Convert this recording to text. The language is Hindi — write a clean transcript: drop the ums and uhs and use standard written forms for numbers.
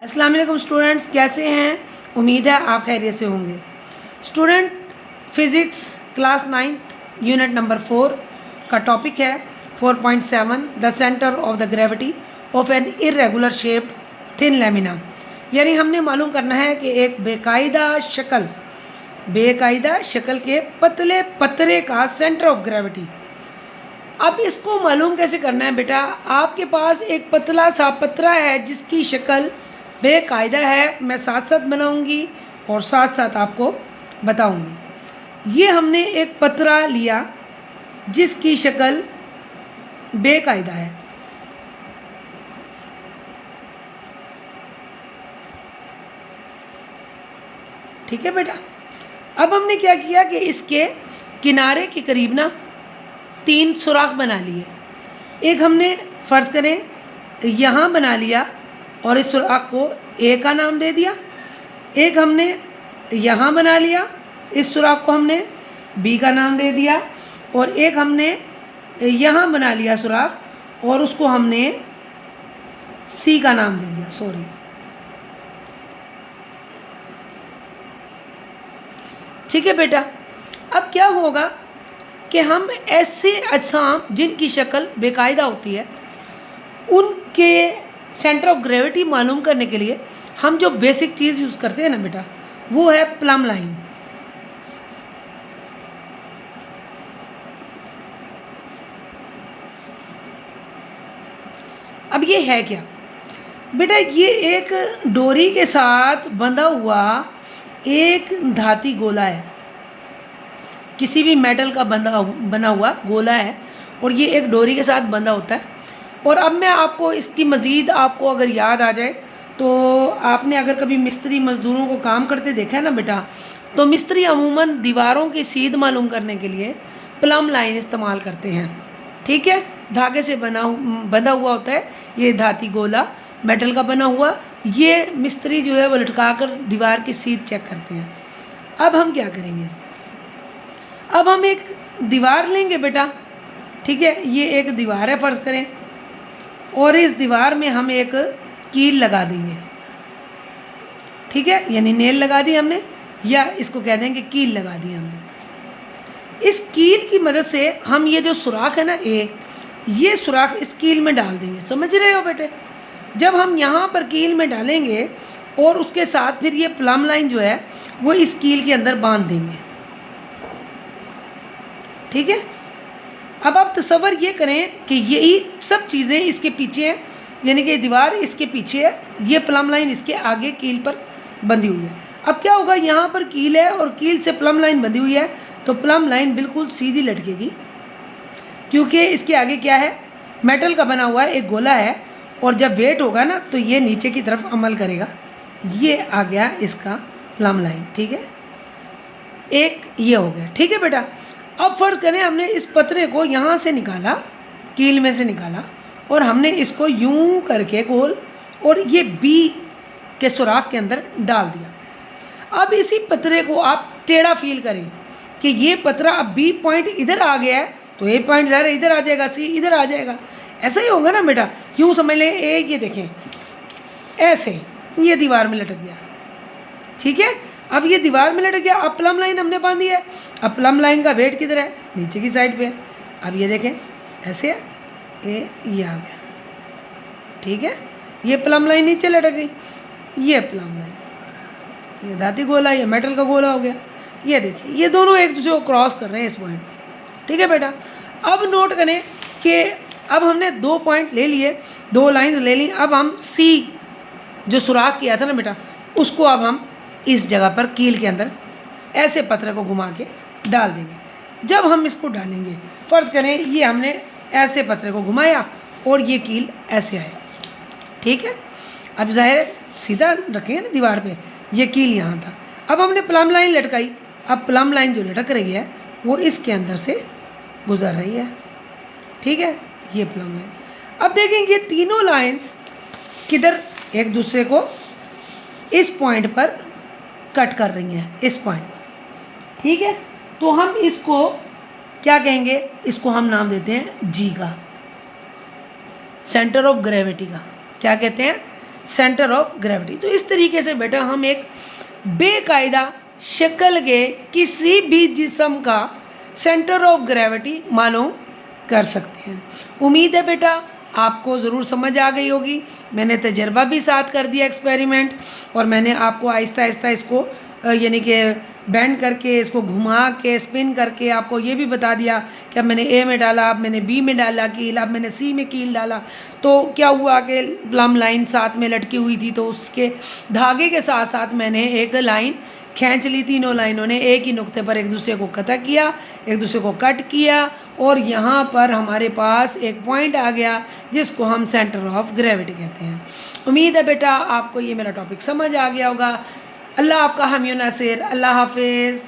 अस्सलाम वालेकुम स्टूडेंट्स, कैसे हैं? उम्मीद है आप खैरियत से होंगे। Student, physics class 9 unit number 4 का टॉपिक है 4.7 the centre of the gravity of an irregular shaped thin lamina. यानी हमने मालूम करना है कि एक बेकायदा शक्ल के पतले पतरे का सेंटर ऑफ ग्रेविटी। अब इसको मालूम कैसे करना है बेटा? आपके पास एक पतला सा पतरा है जिसकी शक्ल बेकायदा है। मैं साथ साथ बनाऊंगी और साथ साथ आपको बताऊंगी। ये हमने एक पतरा लिया जिसकी शक्ल बेकायदा है। ठीक है बेटा। अब हमने क्या किया कि इसके किनारे के करीब ना 3 सुराख बना लिए। एक हमने फ़र्ज़ करें यहाँ बना लिया और इस सुराख को ए का नाम दे दिया। एक हमने यहाँ बना लिया, इस सुराख को हमने बी का नाम दे दिया। और एक हमने यहाँ बना लिया सुराख और उसको हमने सी का नाम दे दिया। ठीक है बेटा। अब क्या होगा कि हम ऐसे अजसाम जिनकी शक्ल बेकायदा होती है उनके सेंटर ऑफ ग्रेविटी मालूम करने के लिए हम जो बेसिक चीज़ यूज़ करते हैं ना बेटा, वो है प्लम लाइन। अब ये है क्या बेटा? ये एक डोरी के साथ बंधा हुआ एक धाती गोला है, किसी भी मेटल का बना हुआ गोला है और ये एक डोरी के साथ बंधा होता है। और अब मैं आपको इसकी मज़ीद आपको अगर याद आ जाए तो आपने अगर कभी मिस्त्री मज़दूरों को काम करते देखा है ना बेटा, तो मिस्त्री अमूमन दीवारों की सीध मालूम करने के लिए प्लम लाइन इस्तेमाल करते हैं। ठीक है, धागे से बंधा हुआ होता है ये धाती गोला, मेटल का बना हुआ। ये मिस्त्री जो है वो लटका कर दीवार की सीध चेक करते हैं। अब हम क्या करेंगे? अब हम एक दीवार लेंगे बेटा। ठीक है, ये एक दीवार है फ़र्ज़ करें, और इस दीवार में हम एक कील लगा देंगे। ठीक है, यानी नेल लगा दी हमने, या इसको कह देंगे कील लगा दी हमने। इस कील की मदद से हम ये जो सुराख है ना ये सुराख इस कील में डाल देंगे। समझ रहे हो बेटे? जब हम यहाँ पर कील में डालेंगे और उसके साथ फिर ये प्लम लाइन जो है वो इस कील के अंदर बांध देंगे। ठीक है। अब आप तसव्वुर ये करें कि यही सब चीज़ें इसके पीछे हैं, यानी कि दीवार इसके पीछे है, ये प्लम लाइन इसके आगे कील पर बंधी हुई है। अब क्या होगा, यहाँ पर कील है और कील से प्लम लाइन बंधी हुई है, तो प्लम लाइन बिल्कुल सीधी लटकेगी, क्योंकि इसके आगे क्या है, मेटल का बना हुआ है एक गोला है, और जब वेट होगा ना तो ये नीचे की तरफ अमल करेगा। ये आ गया इसका प्लम लाइन। ठीक है, एक ये हो गया। ठीक है बेटा। अब फ़र्ज़ करें हमने इस पतरे को यहाँ से निकाला, कील में से निकाला, और हमने इसको यूं करके गोल और ये बी के सुराख के अंदर डाल दिया। अब इसी पतरे को आप टेढ़ा फील करें कि ये पतरा अब बी पॉइंट इधर आ गया है तो ए पॉइंट ज़रा इधर आ जाएगा, सी इधर आ जाएगा। ऐसा ही होगा ना बेटा? यूँ समझ लें ये देखें, ऐसे ये दीवार में लटक गया। ठीक है, अब ये दीवार में लटक गया। अब प्लम लाइन हमने बांधी है, अब प्लम लाइन का वेट किधर है? नीचे की साइड पे है। अब ये देखें ऐसे है, ये आ गया। ठीक है, ये प्लम लाइन नीचे लटक गई, ये प्लम लाइन, ये धाती गोला, ये मेटल का गोला हो गया। ये देखिए ये दोनों एक दूसरे को क्रॉस कर रहे हैं इस पॉइंट पे। ठीक है बेटा। अब नोट करें कि अब हमने 2 पॉइंट ले लिए, 2 लाइन्स ले ली। अब हम सी जो सुराख किया था ना बेटा, उसको अब हम इस जगह पर कील के अंदर ऐसे पत्थर को घुमा के डाल देंगे। जब हम इसको डालेंगे, फ़र्ज़ करें ये हमने ऐसे पत्थर को घुमाया और ये कील ऐसे आया। ठीक है, अब ज़ाहिर सीधा रखेंगे ना दीवार पे, ये कील यहाँ था। अब हमने प्लम लाइन लटकाई, अब प्लम लाइन जो लटक रही है वो इसके अंदर से गुज़र रही है। ठीक है, ये प्लम लाइन। अब देखेंगे तीनों लाइन्स किधर एक दूसरे को इस पॉइंट पर कट कर रही हैं, इस पॉइंट। ठीक है, तो हम इसको क्या कहेंगे? इसको हम नाम देते हैं जी का, सेंटर ऑफ ग्रेविटी का। क्या कहते हैं? Centre of gravity. तो इस तरीके से बेटा हम एक बेकायदा शक्ल के किसी भी जिस्म का सेंटर ऑफ ग्रेविटी मालूम कर सकते हैं। उम्मीद है बेटा आपको ज़रूर समझ आ गई होगी। मैंने तजर्बा भी साथ कर दिया एक्सपेरिमेंट, और मैंने आपको आहिस्ता आहिस्ता इसको यानी कि बेंड करके, इसको घुमा के, स्पिन करके आपको ये भी बता दिया कि अब मैंने ए में डाला, अब मैंने बी में डाला कील, अब मैंने सी में कील डाला। तो क्या हुआ कि प्लम लाइन साथ में लटकी हुई थी, तो उसके धागे के साथ साथ मैंने एक लाइन खींच ली। तीनों लाइनों ने एक ही नुक्ते पर एक दूसरे को कता किया, एक दूसरे को कट किया, और यहाँ पर हमारे पास एक पॉइंट आ गया जिसको हम सेंटर ऑफ ग्रेविटी कहते हैं। उम्मीद है बेटा आपको ये मेरा टॉपिक समझ आ गया होगा। अल्लाह आपका हामी नासिर। अल्लाह हाफिज़।